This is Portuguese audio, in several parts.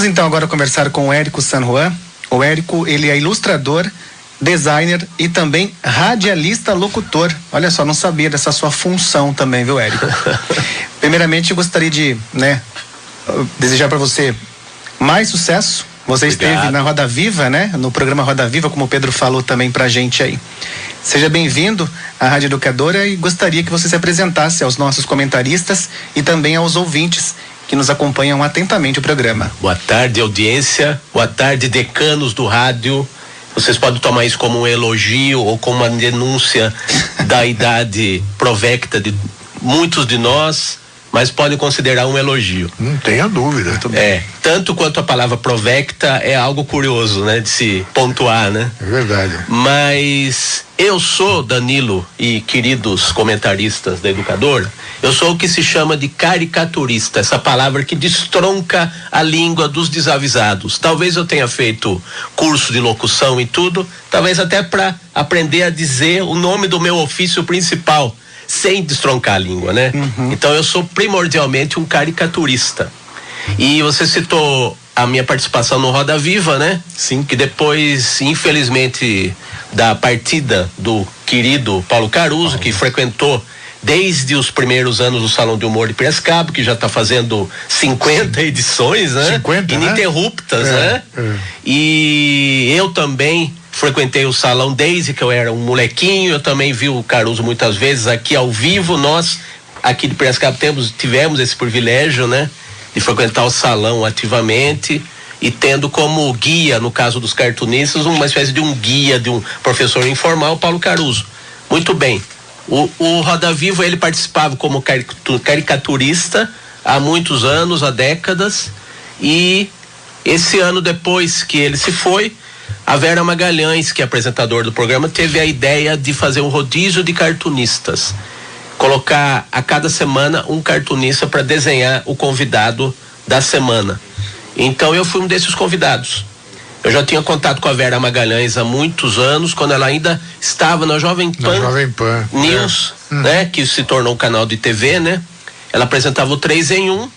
Vamos então agora conversar com o Érico San Juan. O Érico, ele é ilustrador, designer e também radialista locutor. Olha só, não sabia dessa sua função também, viu, Érico? Primeiramente, eu gostaria de, desejar para você mais sucesso. Você esteve na Roda Viva, no programa Roda Viva, como o Pedro falou também pra gente aí. Seja bem-vindo à Rádio Educadora e gostaria que você se apresentasse aos nossos comentaristas e também aos ouvintes que nos acompanham atentamente o programa. Boa tarde, audiência. Boa tarde, decanos do rádio. Vocês podem tomar isso como um elogio ou como uma denúncia da idade provecta de muitos de nós, mas podem considerar um elogio. Não tenha dúvida. Tanto quanto a palavra provecta é algo curioso, de se pontuar, É verdade. Mas eu sou, Danilo e queridos comentaristas da Educadora, eu sou o que se chama de caricaturista, essa palavra que destronca a língua dos desavisados. Talvez eu tenha feito curso de locução e tudo, talvez até para aprender a dizer o nome do meu ofício principal, sem destroncar a língua, Então eu sou primordialmente um caricaturista. E você citou a minha participação no Roda Viva, Sim. Que depois, infelizmente, da partida do querido Paulo Caruso, que frequentou desde os primeiros anos do Salão de Humor de Piracicaba, que já está fazendo 50 edições, 50, ininterruptas, E eu também frequentei o salão desde que eu era um molequinho. Eu também vi o Caruso muitas vezes aqui ao vivo. Nós aqui de Piracicaba tivemos esse privilégio, de frequentar o salão ativamente e tendo como guia, no caso dos cartunistas, uma espécie de um guia, de um professor informal, Paulo Caruso. Muito bem. O Roda Viva, ele participava como caricaturista há muitos anos, há décadas, e esse ano depois que ele se foi, a Vera Magalhães, que é apresentadora do programa, teve a ideia de fazer um rodízio de cartunistas, colocar a cada semana um cartunista para desenhar o convidado da semana. Então eu fui um desses convidados. Eu já tinha contato com a Vera Magalhães há muitos anos, quando ela ainda estava na Jovem Pan, News, que se tornou um canal de TV, Ela apresentava o 3 em 1.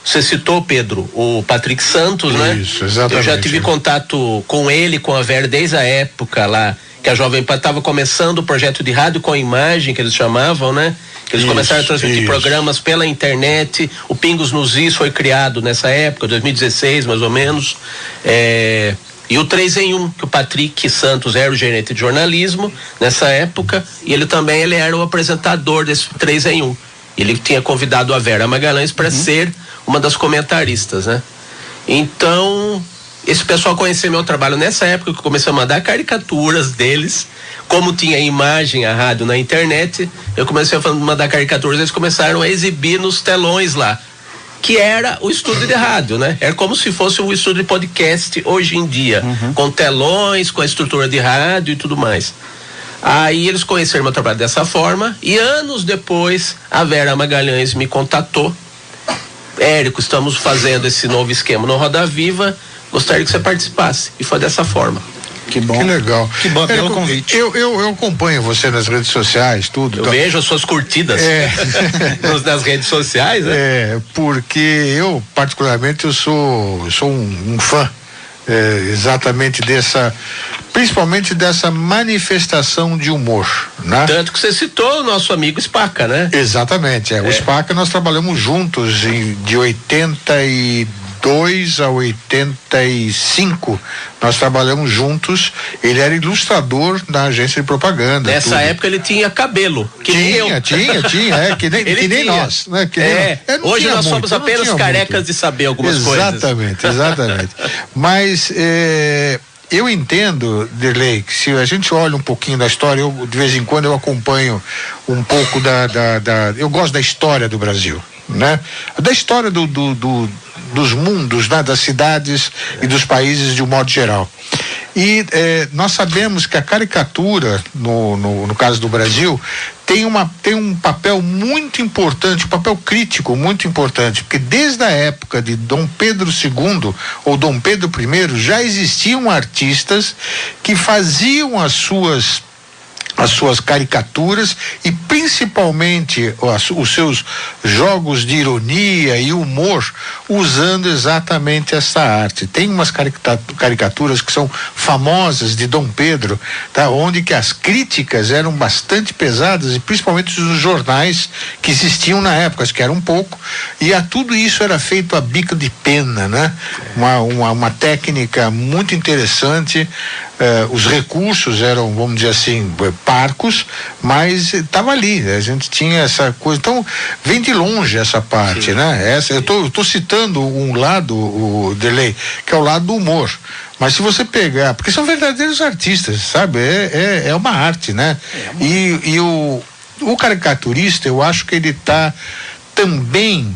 Você citou, Pedro, o Patrick Santos, Isso, exatamente. Eu já tive contato com ele, com a Vera, desde a época lá que a Jovem Pan estava começando o projeto de rádio com imagem, que eles chamavam, Que eles começaram a transmitir programas pela internet. O Pingos nos Is foi criado nessa época, 2016 mais ou menos. E o 3 em 1, que o Patrick Santos era o gerente de jornalismo nessa época, e ele era o apresentador desse 3 em 1. Ele tinha convidado a Vera Magalhães para ser uma das comentaristas, Então, esse pessoal conheceu meu trabalho nessa época, que eu comecei a mandar caricaturas deles. Como tinha imagem, a rádio na internet, eu comecei a mandar caricaturas, eles começaram a exibir nos telões lá, que era o estúdio de rádio, Era como se fosse um estúdio de podcast hoje em dia, com telões, com a estrutura de rádio e tudo mais. Aí eles conheceram meu trabalho dessa forma, e anos depois a Vera Magalhães me contatou. Érico, estamos fazendo esse novo esquema no Roda Viva, gostaria que você participasse. E foi dessa forma. Que bom. Que legal. Que bom pelo convite. Eu acompanho você nas redes sociais, tudo. Eu vejo as suas curtidas nas redes sociais, porque eu, particularmente, eu sou um fã exatamente principalmente dessa manifestação de humor, Tanto que você citou o nosso amigo Spaca, Exatamente, o Spaca, nós trabalhamos juntos de 82 a 85, nós trabalhamos juntos. Ele era ilustrador da agência de propaganda. Nessa época ele tinha cabelo, que tinha, que nem nós, Hoje nós somos apenas carecas de saber algumas coisas. Exatamente. Mas eu entendo, Derlei, que se a gente olha um pouquinho da história, eu de vez em quando eu acompanho um pouco eu gosto da história do Brasil, da história dos mundos, das cidades e dos países de um modo geral. E nós sabemos que a caricatura, no caso do Brasil, tem um papel muito importante, um papel crítico muito importante, porque desde a época de Dom Pedro II ou Dom Pedro I já existiam artistas que faziam as suas as suas caricaturas e principalmente os seus jogos de ironia e humor, usando exatamente essa arte. Tem umas caricaturas que são famosas de Dom Pedro, tá? Onde que as críticas eram bastante pesadas, e principalmente nos jornais que existiam na época, acho que era um pouco, e tudo isso era feito a bico de pena, né? Uma técnica muito interessante. Os recursos eram, vamos dizer assim, parcos, mas estava ali, a gente tinha essa coisa. Então, vem de longe essa parte, sim, né? Eu tô citando um lado, o Derlei, que é o lado do humor. Mas se você pegar, porque são verdadeiros artistas, sabe? É uma arte, né? E o caricaturista, eu acho que ele está também,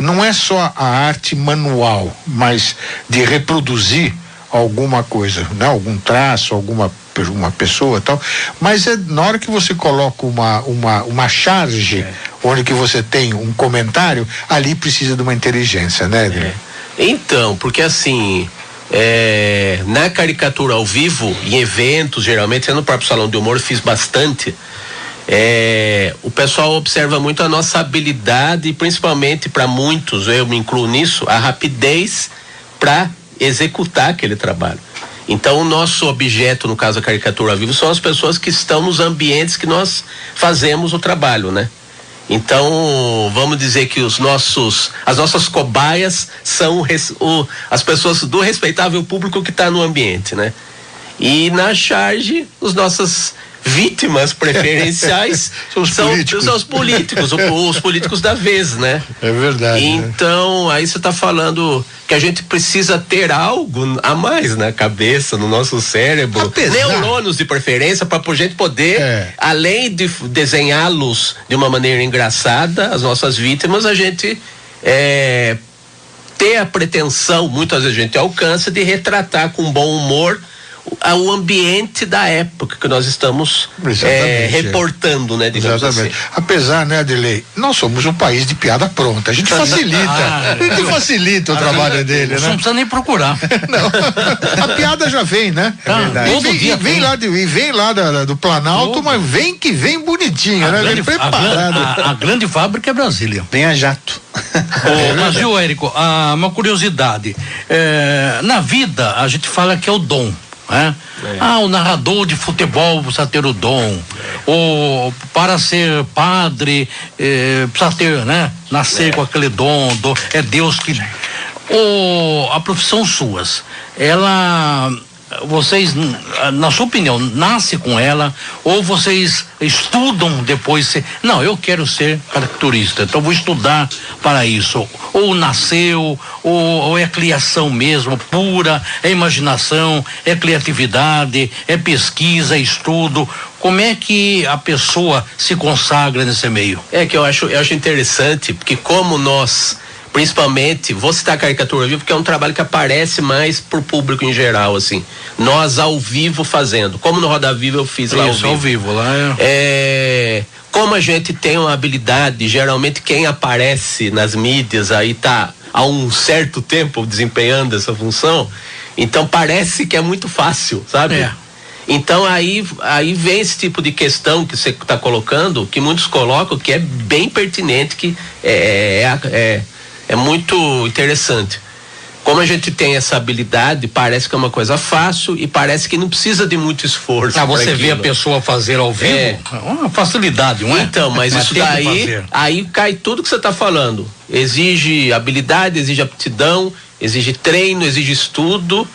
não é só a arte manual, mas de reproduzir alguma coisa, né? Algum traço, uma pessoa e tal, mas na hora que você coloca uma charge, onde que você tem um comentário, ali precisa de uma inteligência, né? Então, porque assim, na caricatura ao vivo, em eventos, geralmente, no próprio Salão de Humor, fiz bastante. O pessoal observa muito a nossa habilidade, e principalmente para muitos, eu me incluo nisso, a rapidez para executar aquele trabalho. Então, o nosso objeto, no caso da caricatura ao vivo, são as pessoas que estão nos ambientes que nós fazemos o trabalho, né? Então, vamos dizer que as nossas cobaias são as pessoas do respeitável público que está no ambiente, né? E na charge, os nossos vítimas preferenciais são os políticos, os políticos da vez, né? É verdade. Então, aí você está falando que a gente precisa ter algo a mais na cabeça, no nosso cérebro, neurônios de preferência, para a gente poder, além de desenhá-los de uma maneira engraçada, as nossas vítimas, a gente ter a pretensão, muitas vezes a gente alcança, de retratar com bom humor o ambiente da época que nós estamos reportando, né? Exatamente. Assim. Apesar, né, Adelei, nós somos um país de piada pronta, a gente facilita o trabalho dele, né? Não precisa nem procurar. Não. A piada já vem, né? É verdade. Vem lá do Planalto, mas vem bonitinha, né? Vem preparado. A grande fábrica é Brasília. Vem a jato. Mas viu, Érico, uma curiosidade, na vida a gente fala que é o dom. O narrador de futebol precisa ter o dom, ou para ser padre precisa ter, né? Nascer com aquele dom, é Deus que... A profissão suas, vocês, na sua opinião, nasce com ela, ou vocês estudam depois? Não, eu quero ser caricaturista, então vou estudar para isso. Ou nasceu, ou é criação mesmo, pura, é imaginação, é criatividade, é pesquisa, é estudo. Como é que a pessoa se consagra nesse meio? Que eu acho interessante, porque como nós, principalmente, vou citar a caricatura ao vivo, porque é um trabalho que aparece mais pro público em geral, assim. Nós ao vivo fazendo. Como no Roda Viva eu fiz lá ao vivo. Lá como a gente tem uma habilidade, geralmente quem aparece nas mídias aí tá há um certo tempo desempenhando essa função, então parece que é muito fácil, sabe? Então aí vem esse tipo de questão que você está colocando, que muitos colocam, que é bem pertinente, que é muito interessante. Como a gente tem essa habilidade, parece que é uma coisa fácil e parece que não precisa de muito esforço. Você vê a pessoa fazer ao vivo, é uma facilidade, não é? Então, mas isso daí, aí cai tudo que você está falando. Exige habilidade, exige aptidão, exige treino, exige estudo,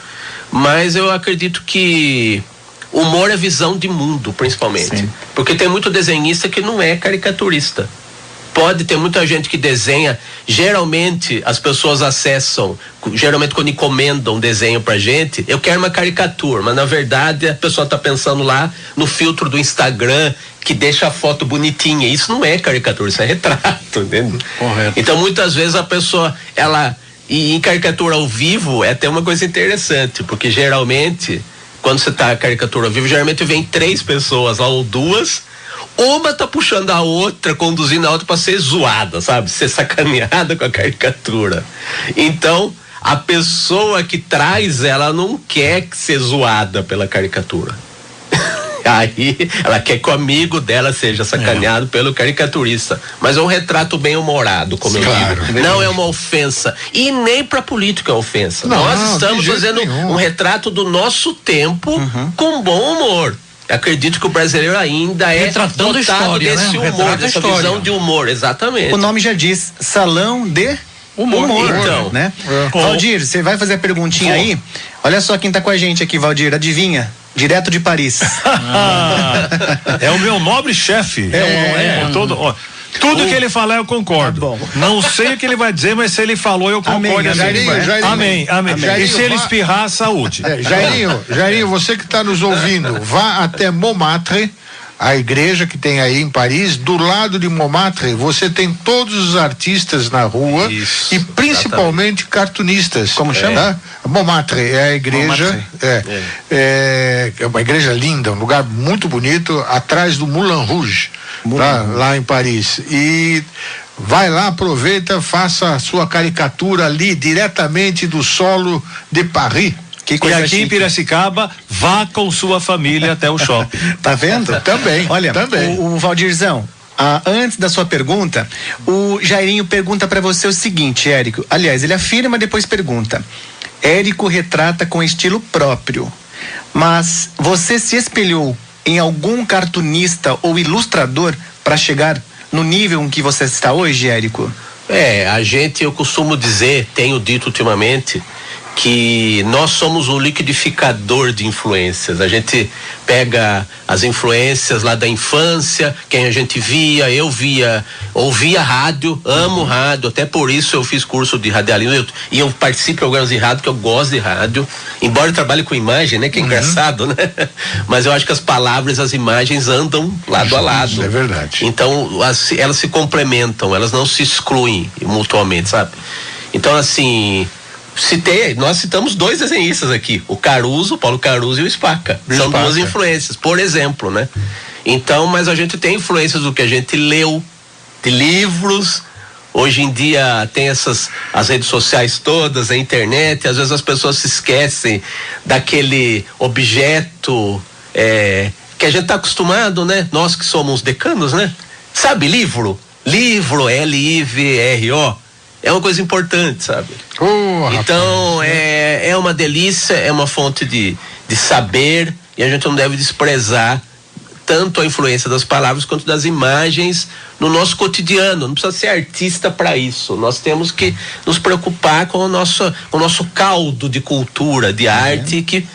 mas eu acredito que humor é visão de mundo, principalmente. Sim. Porque tem muito desenhista que não é caricaturista. Pode ter muita gente que desenha, geralmente as pessoas acessam, geralmente quando encomendam um desenho pra gente, eu quero uma caricatura, mas na verdade a pessoa tá pensando lá no filtro do Instagram, que deixa a foto bonitinha. Isso não é caricatura, isso é retrato, entende? Correto. Então muitas vezes a pessoa, e em caricatura ao vivo é até uma coisa interessante, porque geralmente, quando você tá caricatura ao vivo, geralmente vem 3 pessoas lá, ou 2, uma tá puxando a outra, conduzindo a outra pra ser zoada, sabe? Ser sacaneada com a caricatura. Então, a pessoa que traz, ela não quer ser zoada pela caricatura. Aí ela quer que o amigo dela seja sacaneado pelo caricaturista. Mas é um retrato bem humorado, como eu digo. Não é uma ofensa. E nem pra política é ofensa. Nós estamos fazendo um retrato do nosso tempo com bom humor. Acredito que o brasileiro ainda é retratando dotado história, desse humor, dessa visão de humor, exatamente. O nome já diz, salão de humor. Então, né? Valdir, você vai fazer a perguntinha aí? Olha só quem tá com a gente aqui, Valdir, adivinha? Direto de Paris. É o meu nobre chefe. Tudo que ele falar eu concordo. Tá bom. Não sei o que ele vai dizer, mas se ele falou eu concordo. Amém. E se ele espirrar, saúde. Jairinho, você que está nos ouvindo, vá até Montmartre, a igreja que tem aí em Paris. Do lado de Montmartre você tem todos os artistas na rua. Isso, e principalmente cartunistas. Como chama? Montmartre é a igreja, é uma igreja linda, um lugar muito bonito, atrás do Moulin Rouge, lá em Paris. E vai lá, aproveita, faça a sua caricatura ali diretamente do solo de Paris. E aqui em Piracicaba, vá com sua família até o shopping. Tá vendo? Também. Olha, o Valdirzão, antes da sua pergunta, o Jairinho pergunta pra você o seguinte, Érico. Aliás, ele afirma, depois pergunta. Érico retrata com estilo próprio, mas você se espelhou em algum cartunista ou ilustrador para chegar no nível em que você está hoje, Érico? Eu costumo dizer, tenho dito ultimamente, que nós somos um liquidificador de influências. A gente pega as influências lá da infância, quem a gente via, ouvia rádio, amo rádio, até por isso eu fiz curso de radialismo e eu participo de programas de rádio, que eu gosto de rádio, embora eu trabalhe com imagem, né, que é engraçado, né? Mas eu acho que as palavras e as imagens andam lado a lado. É verdade. Então, elas se complementam, elas não se excluem mutuamente, sabe? Então, assim, nós citamos 2 desenhistas aqui, o Paulo Caruso e o Spaca. São 2 influências, por exemplo, né? Então, mas a gente tem influências do que a gente leu, de livros. Hoje em dia tem as redes sociais todas, a internet, às vezes as pessoas se esquecem daquele objeto que a gente tá acostumado, né? Nós que somos decanos, né? Sabe, livro, L-I-V-R-O. É uma coisa importante, sabe? Então, é uma delícia, é uma fonte de saber, e a gente não deve desprezar tanto a influência das palavras quanto das imagens no nosso cotidiano. Não precisa ser artista para isso. Nós temos que nos preocupar com o nosso caldo de cultura, de arte que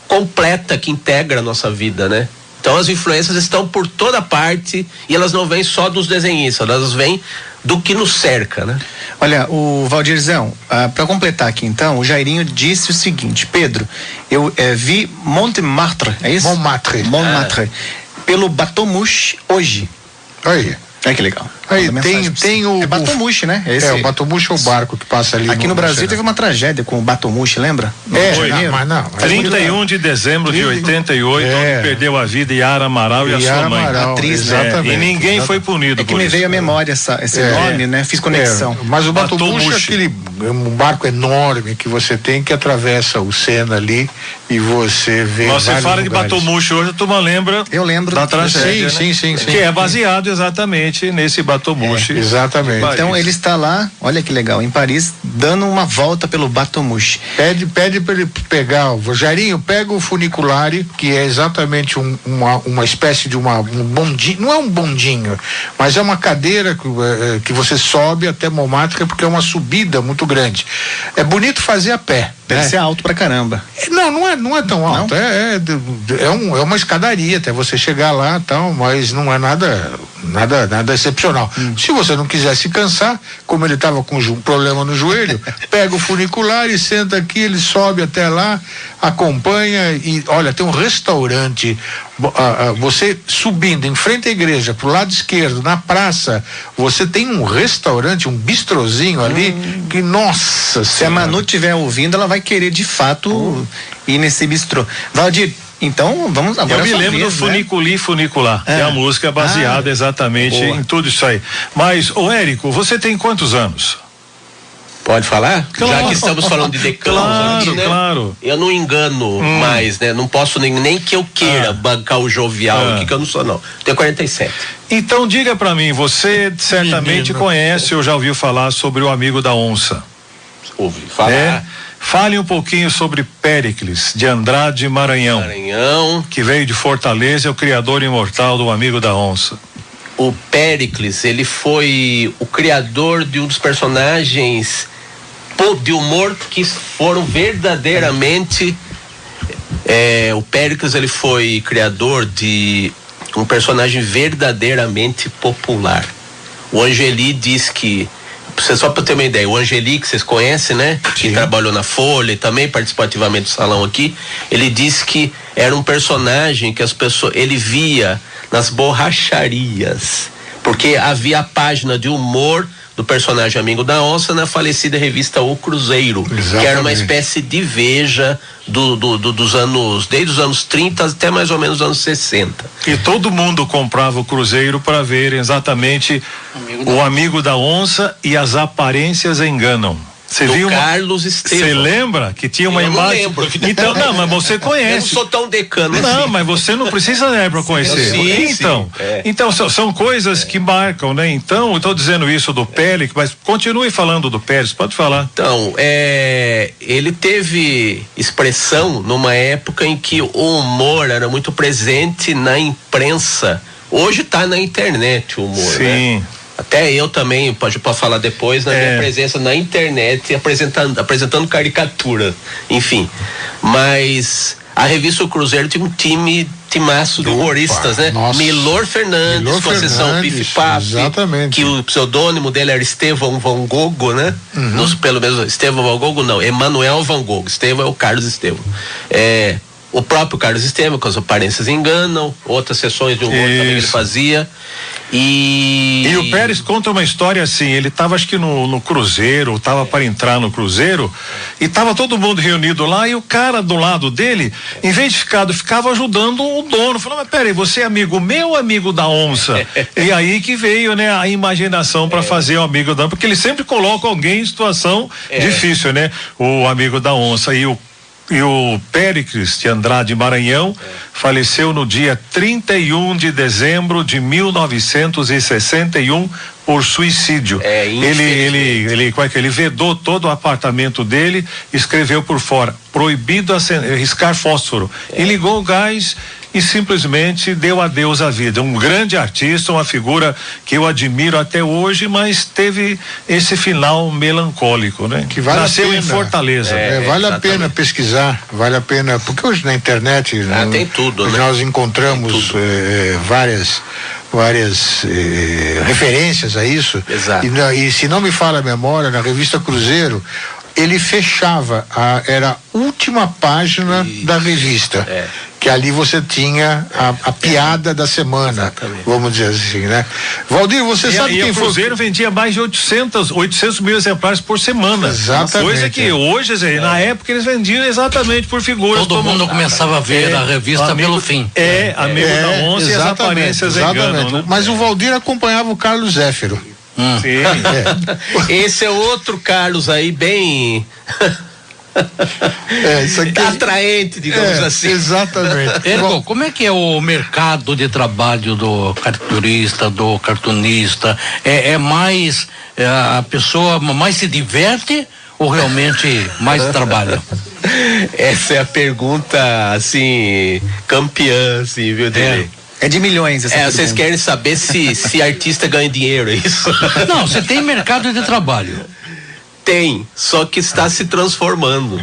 completa, que integra a nossa vida, né? Então as influências estão por toda parte e elas não vêm só dos desenhistas, elas vêm do que nos cerca, né? Olha, o Valdirzão, para completar aqui então, o Jairinho disse o seguinte: Pedro, eu vi Montmartre, é isso? Montmartre. Pelo Batomushi hoje. Aí. Olha que legal. Aí tem o Batomushi, né? O Batomushi é o barco que passa ali. Aqui no Brasil teve uma tragédia com o Batomushi, lembra? Mas não. 31 de dezembro de 88, onde perdeu a vida Yara Amaral e a sua mãe. Atriz, exatamente. E ninguém foi punido por isso. Me veio à memória esse nome, né? Fiz conexão. Mas o Batomushi é aquele um barco enorme que você tem, que atravessa o Sena ali e você vê. Você fala de Batomushi hoje, a turma lembra. Eu lembro da tragédia. Sim. Que é baseado exatamente nesse Batomushi. Exatamente. Então ele está lá, olha que legal, em Paris, dando uma volta pelo Batomushi. Pede para ele pegar, o Jairinho, pega o funiculare, que é exatamente uma espécie de um bondinho, não é um bondinho, mas é uma cadeira que você sobe até Montmartre, porque é uma subida muito grande. É bonito fazer a pé. Deve ser alto pra caramba. Não é tão alto. É uma escadaria até você chegar lá, tal, mas não é nada excepcional. Se você não quiser se cansar, como ele estava com um problema no joelho, pega o funicular e senta aqui, ele sobe até lá, acompanha e olha, tem um restaurante. Você subindo em frente à igreja, pro lado esquerdo, na praça, você tem um restaurante, um bistrozinho ali, que, nossa, se a Manu estiver ouvindo, ela vai querer de fato ir nesse bistrô. Valdir, então vamos agora. Eu me lembro do Funicular, que é a música baseada exatamente em tudo isso aí. Mas, Érico, você tem quantos anos? Pode falar? Claro. Já que estamos falando de decãos Claro, aqui, né? claro. Eu não engano mais, né? Não posso nem que eu queira bancar o jovial aqui, que eu não sou, não. Tenho 47. Então diga pra mim, você certamente conhece ou já ouviu falar sobre o Amigo da Onça? Ouvi falar. Fale um pouquinho sobre Péricles de Andrade Maranhão, que veio de Fortaleza, é o criador imortal do Amigo da Onça. O Péricles, ele foi o criador de um dos personagens de humor que foram verdadeiramente. O Péricles, ele foi criador de um personagem verdadeiramente popular. O Angeli diz que, só para ter uma ideia, o Angeli, que vocês conhecem, né? Que trabalhou na Folha e também participou ativamente do salão aqui, ele disse que era um personagem que as pessoas, ele via nas borracharias, porque havia a página de humor do personagem Amigo da Onça na falecida revista O Cruzeiro. Exatamente. Que era uma espécie de Veja dos anos, desde os anos 30 até mais ou menos os anos 60. E todo mundo comprava o Cruzeiro para ver exatamente o Amigo da Onça e as aparências enganam. Você viu Carlos Estevão. Você lembra que tinha uma imagem? Não lembro. Então, não, mas você conhece. Eu não sou tão decano não, assim. mas você não precisa para conhecer. Sim, então são coisas que marcam, né? Então, eu estou dizendo isso do Péricles, mas continue falando do Péricles, pode falar. Então, ele teve expressão numa época em que o humor era muito presente na imprensa. Hoje está na internet o humor, né? Até eu também, pode falar depois, na minha presença na internet, apresentando caricatura, enfim. Mas a revista O Cruzeiro tinha um timaço de humoristas, né? Nossa. Milor Fernandes, Conceição Pife-Paf, que o pseudônimo dele era Estevão Van Gogh, né? Pelo menos Estevão Van Gogh não, Emanuel Van Gogh. Estevão é o Carlos Estevão. O próprio Carlos Estevão, com as aparências enganam, outras sessões de humor também ele fazia. E o Pérez conta uma história assim, ele estava acho que no Cruzeiro, estava para entrar no Cruzeiro, e estava todo mundo reunido lá, e o cara do lado dele, em vez de ficava ajudando o dono, falou, mas peraí, você é amigo meu, amigo da onça? E aí que veio, né, a imaginação para fazer o amigo da onça, porque ele sempre coloca alguém em situação difícil, né? O amigo da onça e o Péricles de Andrade Maranhão faleceu no dia 31 de dezembro de 1961 por suicídio. Ele vedou todo o apartamento dele, escreveu por fora, proibido riscar fósforo, e ligou o gás e simplesmente deu adeus à vida. Um grande artista, uma figura que eu admiro até hoje, mas teve esse final melancólico, né? Que nasceu em Fortaleza. Vale a pena pesquisar, vale a pena, porque hoje na internet tem tudo, né? Nós encontramos várias referências a isso. Exato. E se não me falha a memória, na revista Cruzeiro, ele fechava, era a última página da revista. Que ali você tinha a piada da semana, vamos dizer assim, né? Valdir, você sabe quem foi? O Cruzeiro vendia mais de 800 mil exemplares por semana. Exatamente. Coisa que hoje, na época, eles vendiam exatamente por figuras. Todo mundo começava a ver a revista pelo fim. Amigo da onça e as aparências enganam, né? Mas o Valdir acompanhava o Carlos Zéfiro. Sim. Esse é outro Carlos aí, bem... Isso aqui... atraente, digamos assim. Exatamente. Érico, como é que é o mercado de trabalho do caricaturista, do cartunista? É mais a pessoa mais se diverte ou realmente mais trabalha? Essa é a pergunta assim campeã, assim, viu, Dele? É de milhões essa vocês querem saber se artista ganha dinheiro, é isso? Não, você tem mercado de trabalho. Tem, só que está se transformando.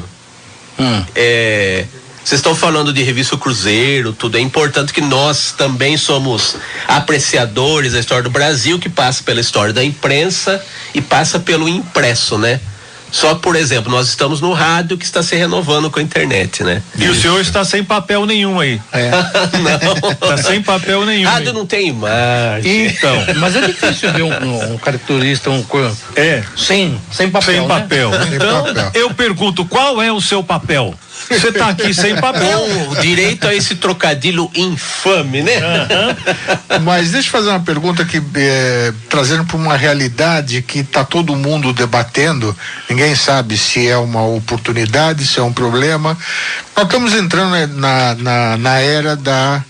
Vocês estão falando de revista Cruzeiro, tudo. É importante que nós também somos apreciadores da história do Brasil, que passa pela história da imprensa e passa pelo impresso, né? Só que, por exemplo, nós estamos no rádio que está se renovando com a internet, né? E o senhor está sem papel nenhum aí. Não. Está sem papel nenhum. Rádio aí. Não tem imagem. Então. Mas é difícil ver um caricaturista, sem papel. Sem papel. Né? Então, eu pergunto, qual é o seu papel? Você tá aqui sem papel. Com direito a esse trocadilho infame, né? Mas deixa eu fazer uma pergunta que trazendo para uma realidade que está todo mundo debatendo, ninguém sabe se é uma oportunidade, se é um problema. Nós estamos entrando na era da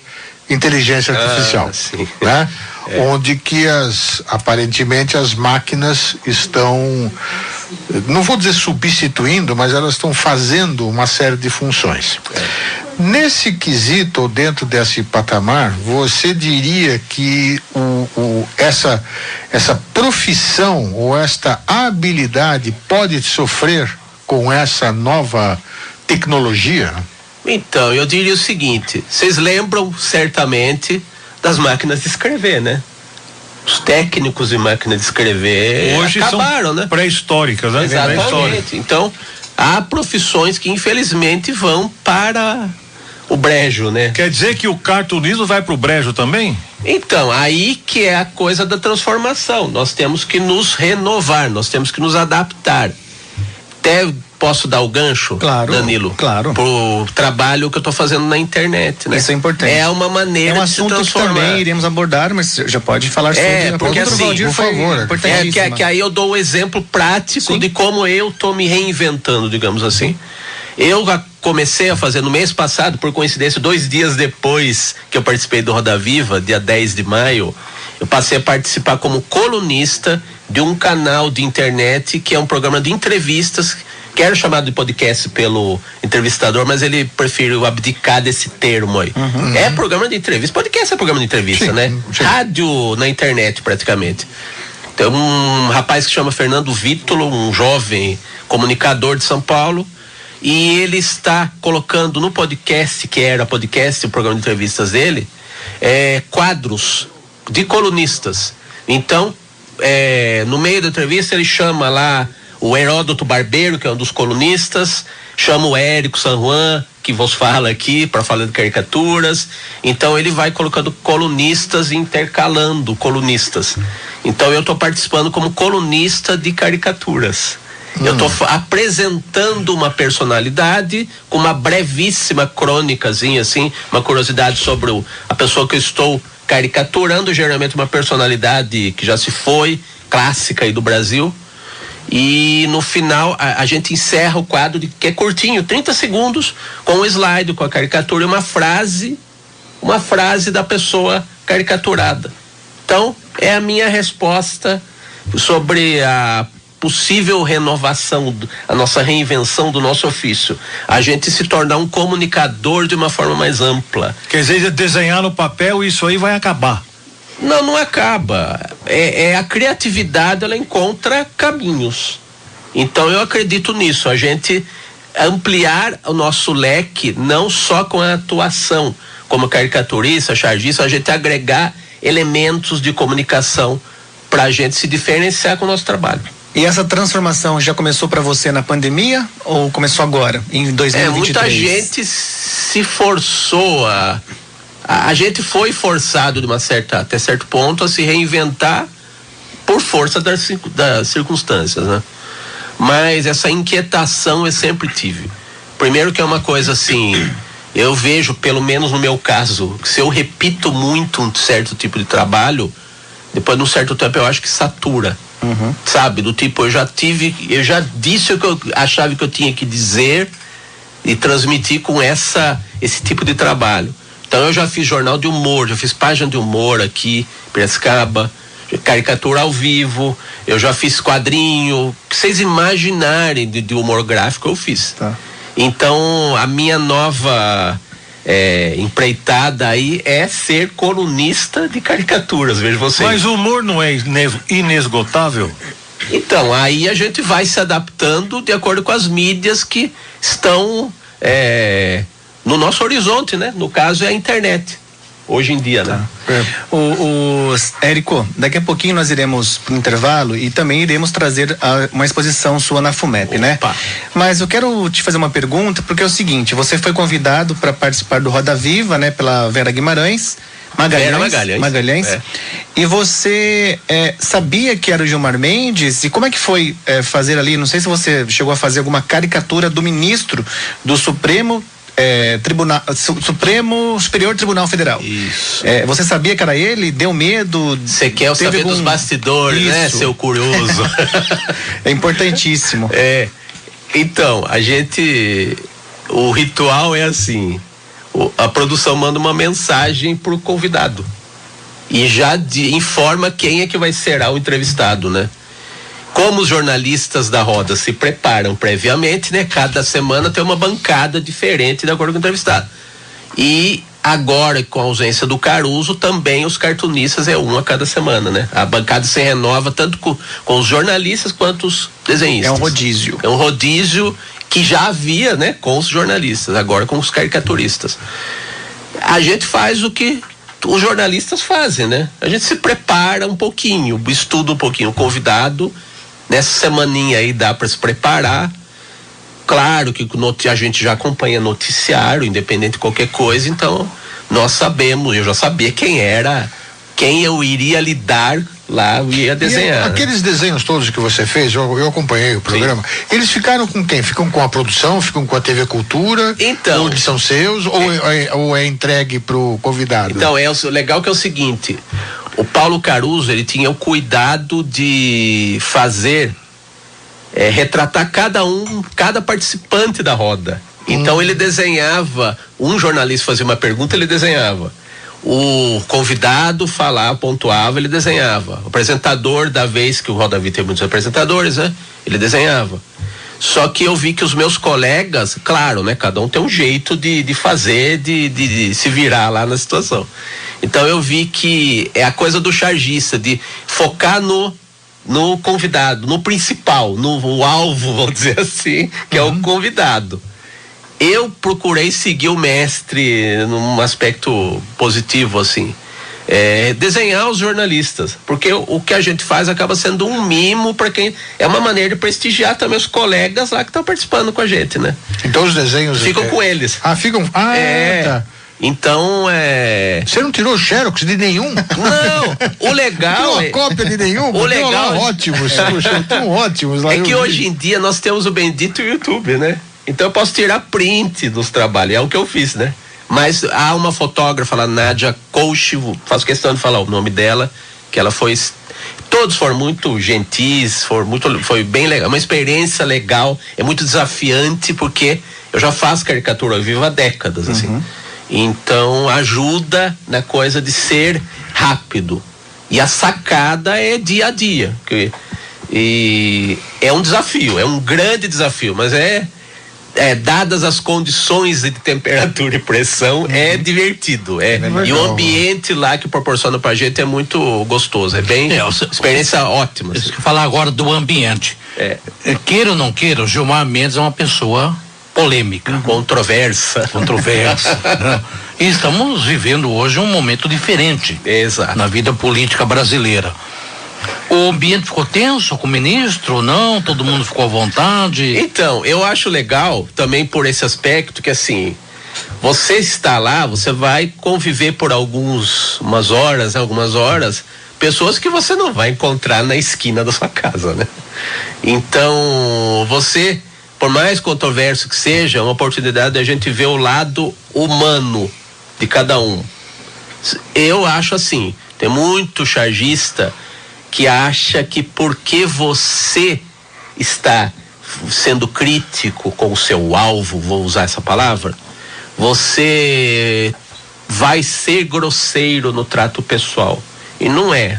inteligência artificial, né? Onde que aparentemente as máquinas estão, não vou dizer substituindo, mas elas estão fazendo uma série de funções. Nesse quesito, ou dentro desse patamar, você diria que essa profissão ou esta habilidade pode sofrer com essa nova tecnologia? Então, eu diria o seguinte, vocês lembram certamente das máquinas de escrever, né? Os técnicos de máquina de escrever hoje acabaram, são né? Pré-históricas, né? Exatamente. Então, há profissões que infelizmente vão para o brejo, né? Quer dizer que o cartunismo vai pro brejo também? Então, aí que é a coisa da transformação. Nós temos que nos renovar, nós temos que nos adaptar. Até posso dar o gancho, claro, Danilo? Claro. Pro trabalho que eu tô fazendo na internet, né? Isso é importante. É uma maneira de se transformar. É um assunto que também iremos abordar, mas já pode falar sobre. Porque assim, por favor, que aí eu dou o exemplo prático de como eu tô me reinventando, digamos assim. Eu comecei a fazer no mês passado, por coincidência, 2 dias depois que eu participei do Roda Viva, dia 10 de maio, eu passei a participar como colunista de um canal de internet que é um programa de entrevistas, que era chamado de podcast pelo entrevistador, mas ele preferiu abdicar desse termo aí. É programa de entrevista, podcast é programa de entrevista, né? Rádio na internet praticamente. Tem um rapaz que chama Fernando Vítolo, um jovem comunicador de São Paulo, e ele está colocando no podcast, que era podcast, o programa de entrevistas dele, quadros de colunistas. Então, no meio da entrevista ele chama lá o Heródoto Barbeiro, que é um dos colunistas, chama o Érico San Juan, que vos fala aqui, para falar de caricaturas. Então ele vai colocando colunistas e intercalando colunistas. Então eu estou participando como colunista de caricaturas. Eu estou apresentando uma personalidade com uma brevíssima crônicazinha, assim, uma curiosidade sobre a pessoa que eu estou caricaturando, geralmente uma personalidade que já se foi, clássica aí do Brasil. E no final a gente encerra o quadro que é curtinho, 30 segundos, com um slide, com a caricatura e uma frase da pessoa caricaturada. Então é a minha resposta sobre a possível renovação, a nossa reinvenção do nosso ofício. A gente se tornar um comunicador de uma forma mais ampla. Quer dizer, desenhar no papel, isso aí vai acabar. Não acaba. A criatividade, ela encontra caminhos. Então eu acredito nisso, a gente ampliar o nosso leque, não só com a atuação como caricaturista, chargista, a gente agregar elementos de comunicação para a gente se diferenciar com o nosso trabalho. E essa transformação já começou para você na pandemia ou começou agora, em 2023? Muita gente se forçou a gente foi forçado até certo ponto a se reinventar por força das circunstâncias, né? Mas essa inquietação eu sempre tive. Primeiro que é uma coisa assim, eu vejo, pelo menos no meu caso, que se eu repito muito um certo tipo de trabalho, depois de um certo tempo eu acho que satura. Sabe, do tipo, eu já disse o que eu achava que eu tinha que dizer e transmitir com esse tipo de trabalho. Então eu já fiz jornal de humor, já fiz página de humor aqui, Piracicaba, caricatura ao vivo, eu já fiz quadrinho, que vocês imaginarem de humor gráfico eu fiz. Tá. Então a minha nova empreitada aí é ser colunista de caricaturas, vejo vocês. Mas o humor não é inesgotável? Então, aí a gente vai se adaptando de acordo com as mídias que estão no nosso horizonte, né? No caso é a internet, hoje em dia, né? Érico, daqui a pouquinho nós iremos pro intervalo e também iremos trazer uma exposição sua na FUMEP, né? Mas eu quero te fazer uma pergunta, porque é o seguinte, você foi convidado para participar do Roda Viva, né? Pela Vera Guimarães, Magalhães. É. E você sabia que era o Gilmar Mendes? E como é que foi fazer ali? Não sei se você chegou a fazer alguma caricatura do ministro do Supremo Superior Tribunal Federal. Isso. Você sabia que era ele? Deu medo? Você quer saber dos bastidores, né, seu curioso? É importantíssimo. Então, o ritual é assim, a produção manda uma mensagem pro convidado e já informa quem é que vai ser o entrevistado, né? Como os jornalistas da roda se preparam previamente, né? Cada semana tem uma bancada diferente de acordo com o entrevistado. E agora, com a ausência do Caruso, também os cartunistas um a cada semana, né? A bancada se renova tanto com os jornalistas quanto os desenhistas. É um rodízio. É um rodízio que já havia, né? Com os jornalistas, agora com os caricaturistas. A gente faz o que os jornalistas fazem, né? A gente se prepara um pouquinho, estuda um pouquinho o convidado. Nessa semaninha aí dá para se preparar. Claro que a gente já acompanha noticiário, independente de qualquer coisa, então nós sabemos, eu já sabia quem eu iria lidar lá, eu ia desenhar. Aqueles desenhos todos que você fez, eu acompanhei o programa, sim. Eles ficaram com quem? Ficam com a produção, ficam com a TV Cultura? Então. Ou eles são seus, ou é entregue pro convidado? Então, o legal que é o seguinte, o Paulo Caruso, ele tinha o cuidado de fazer, retratar cada participante da roda. Então ele desenhava, um jornalista fazia uma pergunta, ele desenhava. O convidado pontuava, ele desenhava. O apresentador da vez, que o Roda Viva tem muitos apresentadores, né? Ele desenhava. Só que eu vi que os meus colegas, claro, né? Cada um tem um jeito de fazer, de se virar lá na situação. Então eu vi que é a coisa do chargista, de focar no convidado, no principal, no alvo, vamos dizer assim, que é o convidado. Eu procurei seguir o mestre num aspecto positivo, assim. Desenhar os jornalistas, porque o que a gente faz acaba sendo um mimo para quem, é uma maneira de prestigiar também os colegas lá que estão participando com a gente, né? Então os desenhos ficam com eles. Ficam. Tá. Então Você não tirou xerox de nenhum? Não, o legal não cópia de nenhum? O legal ótimos, tão ótimos lá. É que hoje em dia nós temos o bendito YouTube, né? Então eu posso tirar print dos trabalhos, é o que eu fiz, né? Mas há uma fotógrafa lá, Nádia Coach, faço questão de falar o nome dela, que ela foi, todos foram muito gentis, foi bem legal, uma experiência legal, é muito desafiante, porque eu já faço caricatura ao vivo há décadas, assim. Então ajuda na coisa de ser rápido, e a sacada é dia a dia, e é um desafio, é um grande desafio, mas dadas as condições de temperatura e pressão, é divertido, e o ambiente lá que proporciona pra gente é muito gostoso, é bem experiência ótima. Assim. Falar agora do ambiente, queira ou não queira, o Gilmar Mendes é uma pessoa polêmica, controversa. E estamos vivendo hoje um momento diferente. Exato. Na vida política brasileira. O ambiente ficou tenso com o ministro ou não? Todo mundo ficou à vontade? Então, eu acho legal também por esse aspecto que, assim, você está lá, você vai conviver por algumas horas, pessoas que você não vai encontrar na esquina da sua casa, né? Então, por mais controverso que seja, é uma oportunidade de a gente ver o lado humano de cada um. Eu acho assim, tem muito chargista que acha que porque você está sendo crítico com o seu alvo, vou usar essa palavra, você vai ser grosseiro no trato pessoal. E não é.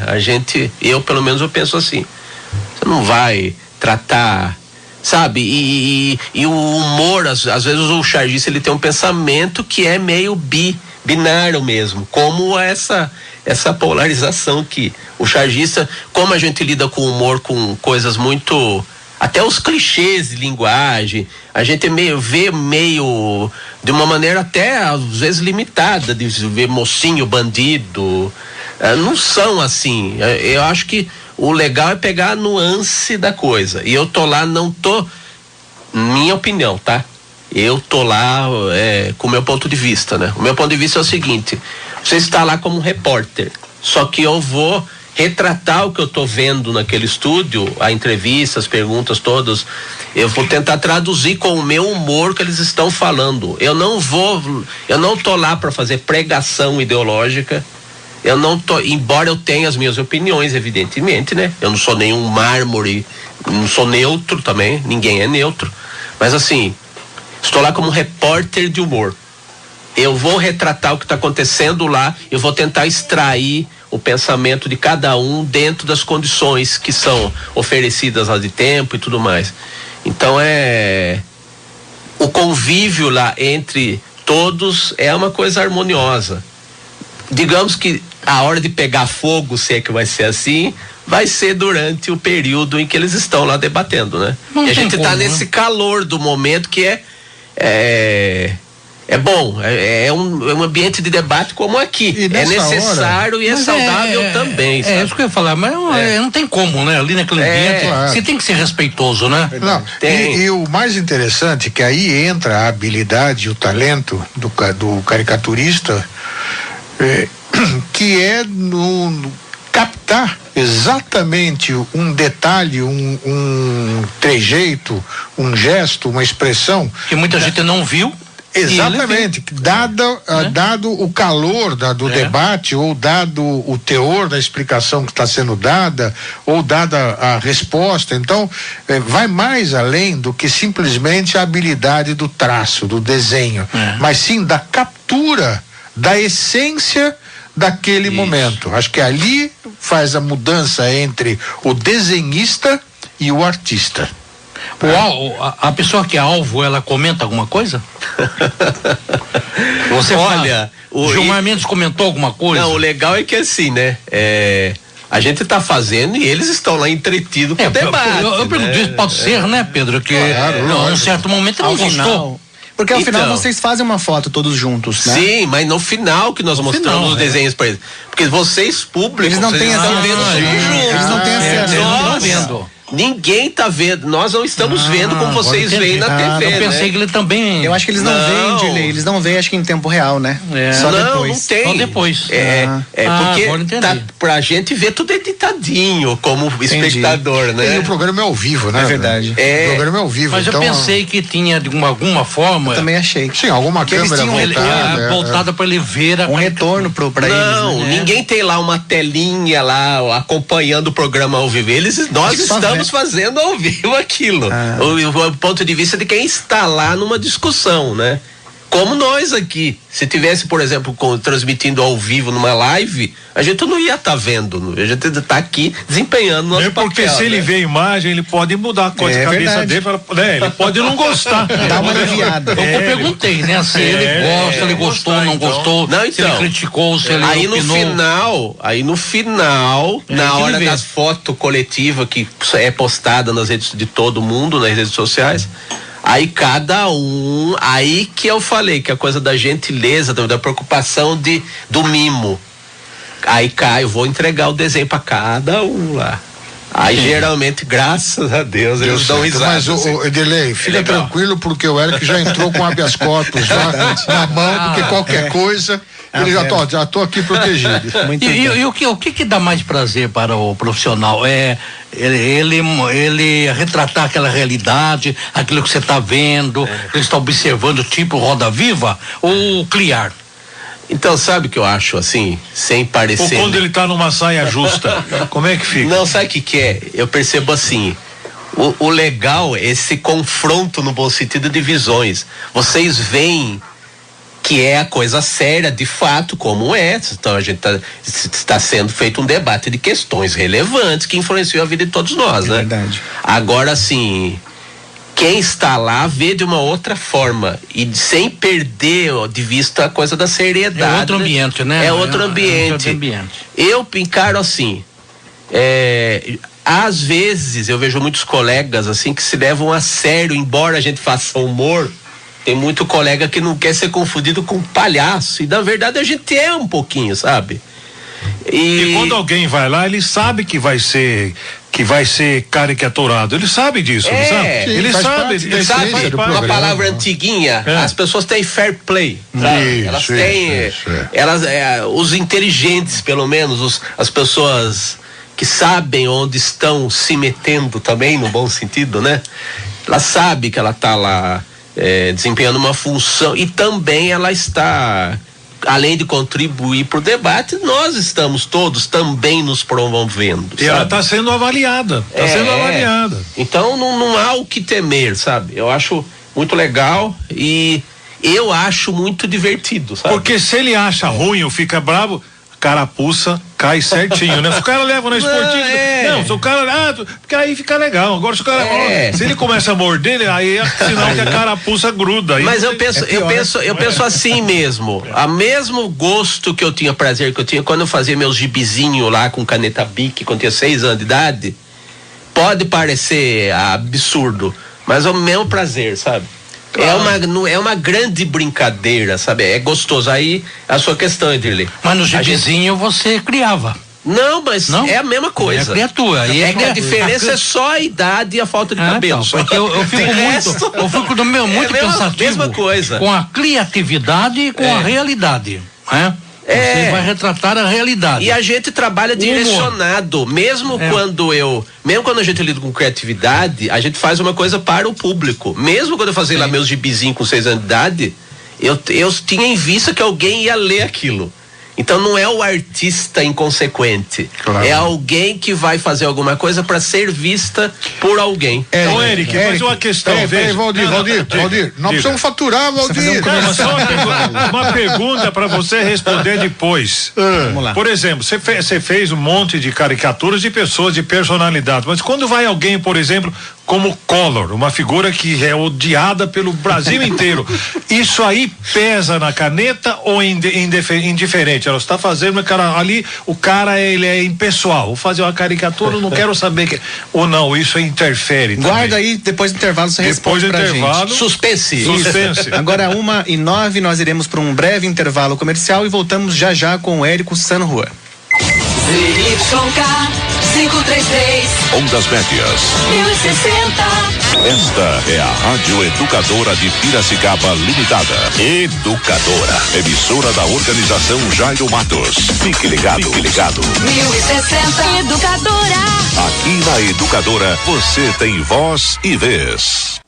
Eu pelo menos eu penso assim, você não vai tratar, sabe? E o humor, às vezes o chargista ele tem um pensamento que é meio binário mesmo, como essa polarização que o chargista, como a gente lida com o humor, com coisas muito, até os clichês de linguagem, a gente vê meio de uma maneira até às vezes limitada, de ver mocinho, bandido, não são assim. Eu acho que o legal é pegar a nuance da coisa, e eu tô lá, minha opinião, tá? Eu tô lá com o meu ponto de vista, né? O meu ponto de vista é o seguinte: Você está lá como repórter, só que eu vou retratar o que eu estou vendo naquele estúdio, a entrevista, as perguntas todas, eu vou tentar traduzir com o meu humor o que eles estão falando. Eu não tô lá para fazer pregação ideológica, embora eu tenha as minhas opiniões, evidentemente, né? Eu não sou nenhum mármore, não sou neutro também, ninguém é neutro, mas assim, estou lá como repórter de humor. Eu vou retratar o que está acontecendo lá, eu vou tentar extrair o pensamento de cada um dentro das condições que são oferecidas lá de tempo e tudo mais. Então o convívio lá entre todos é uma coisa harmoniosa. Digamos que a hora de pegar fogo, se é que vai ser assim, vai ser durante o período em que eles estão lá debatendo, né? Não e a gente está nesse calor do momento que é bom, é um ambiente de debate como aqui. É necessário e é saudável também. Sabe? É isso que eu ia falar, mas não tem como, né? Ali naquele ambiente, você tem que ser respeitoso, né? Não, e o mais interessante é que aí entra a habilidade e o talento do caricaturista, que é no captar exatamente um detalhe, um trejeito, um gesto, uma expressão que muita gente não viu. Exatamente, dado o calor do debate, ou dado o teor da explicação que está sendo dada, ou dada a resposta. Então, vai mais além do que simplesmente a habilidade do traço, do desenho, mas sim da captura da essência daquele momento. Acho que ali faz a mudança entre o desenhista e o artista. A pessoa que é alvo, ela comenta alguma coisa? Você olha, o Gilmar Mendes comentou alguma coisa? Não, o legal é que assim, né? A gente está fazendo e eles estão lá entretidos com o debate. Eu pergunto, isso pode ser, né, Pedro? Que em um certo momento não gostou. Porque ao final vocês fazem uma foto todos juntos, né? Sim, mas no final que nós mostramos os desenhos para eles. Porque vocês públicos, eles não têm acesso. Eles não têm acesso. Eles não estão vendo. Ninguém tá vendo, nós não estamos vendo como vocês veem na TV. Eu pensei que ele também. Eu acho que eles não veem, Dirley, eles não veem, acho que em tempo real, né? Só depois. Não tem. Só depois. Porque pra gente ver tudo editadinho como espectador, né? E o programa é ao vivo, né? É verdade. O programa é ao vivo. Mas então, eu pensei que tinha de alguma forma. Eu também achei. Sim, alguma câmera voltada para ele ver um retorno pra eles. Não, ninguém tem lá uma telinha lá acompanhando o programa ao vivo. Nós estamos fazendo ao vivo aquilo. O ponto de vista de quem está lá numa discussão, né? Como nós aqui. Se tivesse, por exemplo, transmitindo ao vivo numa live, a gente não ia estar vendo. A gente está aqui desempenhando nosso papel. Porque se ele vê a imagem, ele pode mudar a cor de cabeça dele. Ele pode não gostar. Dá uma aliviada. Eu perguntei, né? Se ele gosta, ele gostou, não gostou. Não, então, se ele criticou, se ele opinou. Aí no final, na hora das fotos coletivas que é postada nas redes de todo mundo, nas redes sociais, aí cada um, aí que eu falei que a coisa da gentileza, da preocupação do mimo. Aí eu vou entregar o desenho para cada um lá. Aí geralmente, graças a Deus, eles dão risada. Mas o Edirley, fica tranquilo, porque o Eric já entrou com habeas corpus lá na mão, porque qualquer coisa ele já tô aqui protegido. E o que dá mais prazer para o profissional? Ele retratar aquela realidade, aquilo que você está vendo, ele está observando, tipo Roda Viva, ou criar? Então, sabe o que eu acho, assim, sem parecer... Ou quando ele tá numa saia justa, como é que fica? Não, sabe o que é? Eu percebo assim, o legal é esse confronto no bom sentido de visões. Vocês veem que é a coisa séria, de fato, como é. Então, a gente está sendo feito um debate de questões relevantes que influenciam a vida de todos nós, né? Verdade. Agora, assim... Quem está lá vê de uma outra forma e sem perder de vista a coisa da seriedade. É outro ambiente, né? É outro ambiente. Eu encaro assim, às vezes eu vejo muitos colegas assim que se levam a sério, embora a gente faça humor. Tem muito colega que não quer ser confundido com palhaço, e na verdade a gente é um pouquinho, sabe? E quando alguém vai lá, ele sabe que vai ser caricaturado. Ele sabe disso, não sabe? Ele sabe. Ele sabe uma palavra antiguinha. As pessoas têm fair play. Elas têm. Os inteligentes, pelo menos, as pessoas que sabem onde estão se metendo também, no bom sentido, né? Ela sabe que ela está lá desempenhando uma função e também ela está, além de contribuir para o debate, nós estamos todos também nos promovendo. E ela está sendo avaliada. Então não há o que temer, sabe? Eu acho muito legal e eu acho muito divertido, sabe? Porque se ele acha ruim ou fica bravo, carapuça cai certinho, né? Se o cara leva na esportiva, não, se o cara, porque aí fica legal. Agora se o cara, se ele começa a morder, aí é sinal que a carapuça gruda. Mas eu penso assim mesmo, a mesmo gosto que eu tinha, prazer que eu tinha quando eu fazia meus gibizinhos lá com caneta Bic, quando tinha 6 anos de idade, pode parecer absurdo, mas é o mesmo prazer, sabe? Claro. É uma grande brincadeira, sabe? É gostoso. Aí a sua questão, Edirley. Mas no gibizinho você criava. Não, mas é a mesma coisa. É criatura. Que a diferença é só a idade e a falta de cabelo. Então, porque eu fico muito pensativo. Mesma coisa. Com a criatividade e com a realidade, né? Você vai retratar a realidade. E a gente trabalha direcionado, mesmo quando a gente lida com criatividade, a gente faz uma coisa para o público. Mesmo quando eu fazia lá meus gibizinhos com 6 anos de idade, eu tinha em vista que alguém ia ler aquilo. Então não é o artista inconsequente, é alguém que vai fazer alguma coisa para ser vista por alguém. Então, Eric, mas uma questão. Peraí, Valdir, nós precisamos faturar, Valdir. Uma pergunta para você responder depois. Vamos lá. Por exemplo, você fez um monte de caricaturas de pessoas de personalidade, mas quando vai alguém, por exemplo, como Collor, uma figura que é odiada pelo Brasil inteiro, isso aí pesa na caneta ou é indiferente? Ela está fazendo, ali o cara ele é impessoal, vou fazer uma caricatura, não quero saber ou não, isso interfere também. Guarda aí, depois do intervalo você responde pra gente. Suspense. Agora 1h09, nós iremos para um breve intervalo comercial e voltamos já com o Érico San Juan. ZYK 533. Ondas médias. 1060. Esta é a Rádio Educadora de Piracicaba Limitada. Educadora. Emissora da organização Jairo Matos. Fique ligado. 1060. Educadora. Aqui na Educadora você tem voz e vez.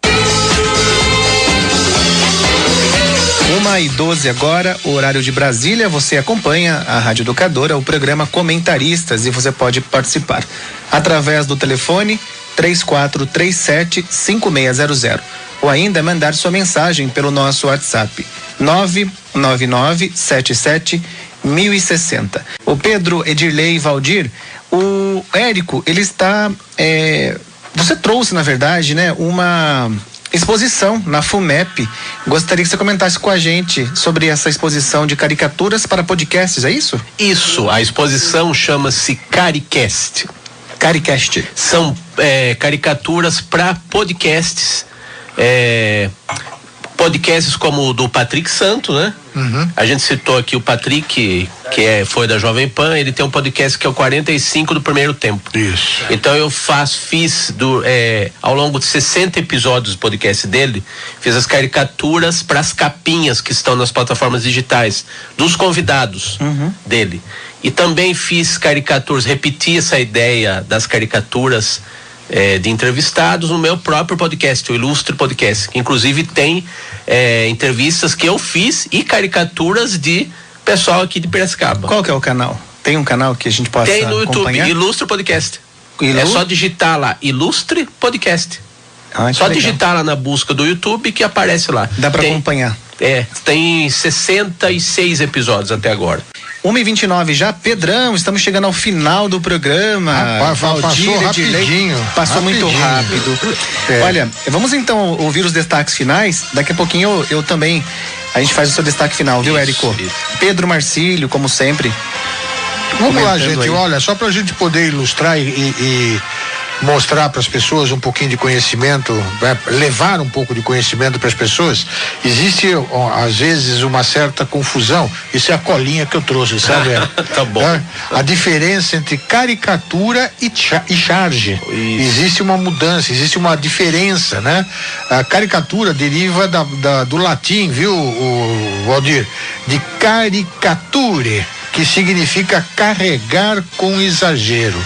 1h12 agora, o horário de Brasília. Você acompanha a Rádio Educadora, o programa Comentaristas, e você pode participar através do telefone 3437-5600 ou ainda mandar sua mensagem pelo nosso WhatsApp 99977-1060. O Pedro, Edirley e Valdir, o Érico, ele está, você trouxe, na verdade, né, uma exposição na FUMEP. Gostaria que você comentasse com a gente sobre essa exposição de caricaturas para podcasts, é isso? Isso, a exposição chama-se Caricast. Caricast. São caricaturas para podcasts, podcasts como o do Patrick Santo, né? Uhum. A gente citou aqui o Patrick, que foi da Jovem Pan, ele tem um podcast que é o 45 do Primeiro Tempo. Isso. Então eu fiz ao longo de 60 episódios do podcast dele, fiz as caricaturas para as capinhas que estão nas plataformas digitais, dos convidados dele. E também fiz caricaturas, repeti essa ideia das caricaturas de entrevistados no meu próprio podcast, o Ilustre Podcast, que inclusive tem entrevistas que eu fiz e caricaturas de pessoal aqui de Piracicaba. Qual que é o canal? Tem um canal que a gente possa acompanhar? Tem no YouTube, Ilustre Podcast. É só digitar lá, Ilustre Podcast. Só digitar lá na busca do YouTube que aparece lá. Dá pra acompanhar. Tem 66 episódios até agora. 1h29 já, Pedrão, estamos chegando ao final do programa. Rapaz, passou rapidinho. Passou muito rápido. Olha, vamos então ouvir os destaques finais. Daqui a pouquinho eu também, a gente faz o seu destaque final, viu, Érico? Isso. Pedro Marcílio, como sempre. Vamos lá, gente, olha, só pra gente poder ilustrar e mostrar para as pessoas um pouquinho de conhecimento, levar um pouco de conhecimento para as pessoas, existe às vezes uma certa confusão. Isso é a colinha que eu trouxe, sabe? Tá bom. A diferença entre caricatura e charge. Isso. Existe uma mudança, existe uma diferença, né? A caricatura deriva do latim, viu, o Valdir? De caricature, que significa carregar com exagero.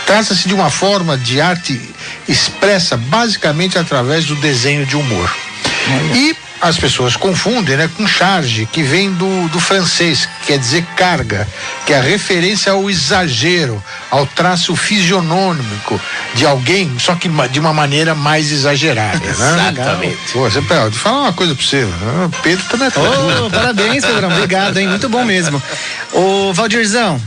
Trata-se de uma forma de arte expressa basicamente através do desenho de humor. E as pessoas confundem, né, com charge, que vem do francês, que quer dizer carga, que é a referência ao exagero, ao traço fisionômico de alguém, só que de uma maneira mais exagerada. Né? Exatamente. Pô, você pode falar uma coisa pra você, o Pedro também é Parabéns, Pedrão, obrigado, hein, muito bom mesmo. Ô, Valdirzão,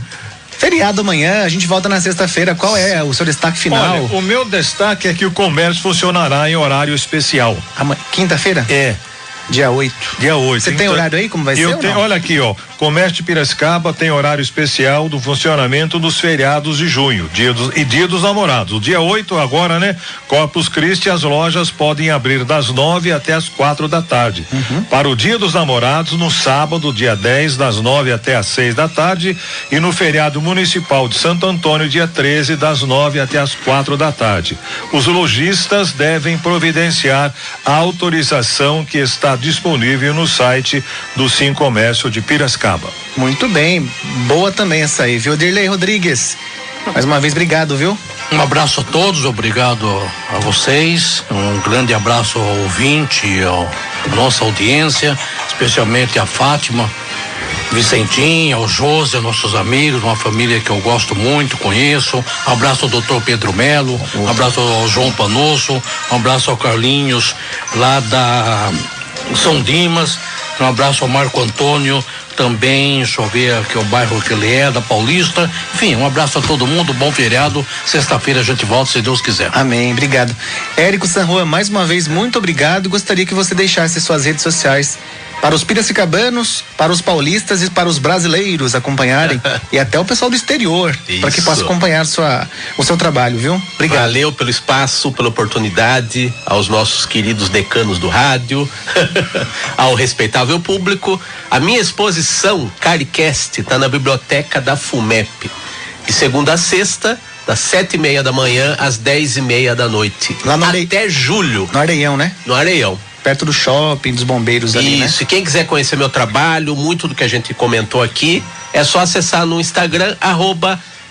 feriado amanhã, a gente volta na sexta-feira, qual é o seu destaque final? Olha, o meu destaque é que o comércio funcionará em horário especial. Quinta-feira? É. Dia 8. Dia 8. Você tem horário aí, como vai ser? Olha aqui, ó. Comércio de Piracicaba tem horário especial do funcionamento dos feriados de junho, dia dos namorados. O dia 8 agora, né? Corpus Christi, as lojas podem abrir das 9 até as 4 da tarde. Para o dia dos namorados, no sábado, dia 10, das 9 até as 6 da tarde, e no feriado municipal de Santo Antônio, dia 13, das 9 até as 4 da tarde. Os lojistas devem providenciar a autorização que está disponível no site do Sim Comércio de Piracicaba. Muito bem, boa também essa aí, viu? Dirley Rodrigues, mais uma vez, obrigado, viu? Um abraço a todos, obrigado a vocês, um grande abraço ao ouvinte, à nossa audiência, especialmente a Fátima, Vicentinho, ao José, nossos amigos, uma família que eu gosto muito, conheço. Um abraço ao doutor Pedro Melo, um abraço ao João Panosso, um abraço ao Carlinhos, lá da São Dimas, um abraço ao Marco Antônio, também, deixa eu ver aqui o bairro que ele é, da Paulista. Enfim, um abraço a todo mundo, bom feriado. Sexta-feira a gente volta, se Deus quiser. Amém, obrigado. Érico San Juan, mais uma vez, muito obrigado. Gostaria que você deixasse suas redes sociais para os piracicabanos, para os paulistas e para os brasileiros acompanharem e até o pessoal do exterior, para que possa acompanhar o seu trabalho, viu? Obrigado. Valeu pelo espaço, pela oportunidade, aos nossos queridos decanos do rádio, ao respeitável público. A minha exposição CariCast está na biblioteca da FUMEP, de segunda a sexta, das 7:30 da manhã às 10:30 da noite. Lá no até julho. No Areião, né? No Areião. Perto do shopping, dos bombeiros ali, né? Isso, e quem quiser conhecer meu trabalho, muito do que a gente comentou aqui, é só acessar no Instagram,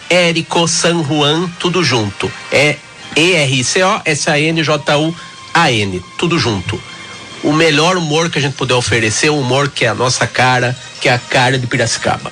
@Érico San Juan, tudo junto. É ERICOSANJUAN, tudo junto. O melhor humor que a gente puder oferecer, o humor que é a nossa cara, que é a cara de Piracicaba.